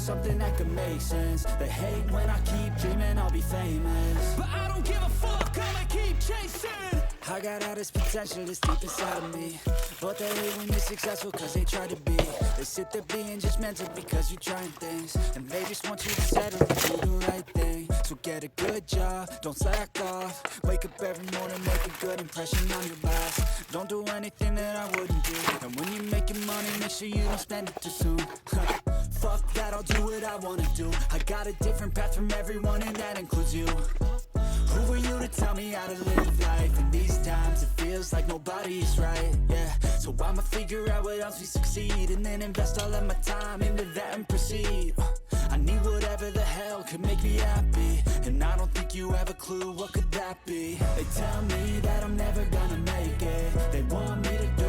something that could make sense. They hate when I keep dreaming I'll be famous, but I don't give a fuck, I'ma keep chasing. I got all this potential that's deep inside of me, but they hate when you're successful cause they try to be. They sit there being judgmental because you're trying things, and they just want you to settle and do the right thing. So get a good job, don't slack off. Wake up every morning, make a good impression on your boss. Don't do anything that I wouldn't do, and when you're making money, make sure you don't spend it too soon. Fuck that, I'll do what I wanna do. I got a different path from everyone and that includes you. Who are you to tell me how to live life? In these times it feels like nobody's right, yeah. So I'ma figure out what else we succeed, and then invest all of my time into that and proceed. I need whatever the hell could make me happy, and I don't think you have a clue what could that be. They tell me that I'm never gonna make it. They want me to do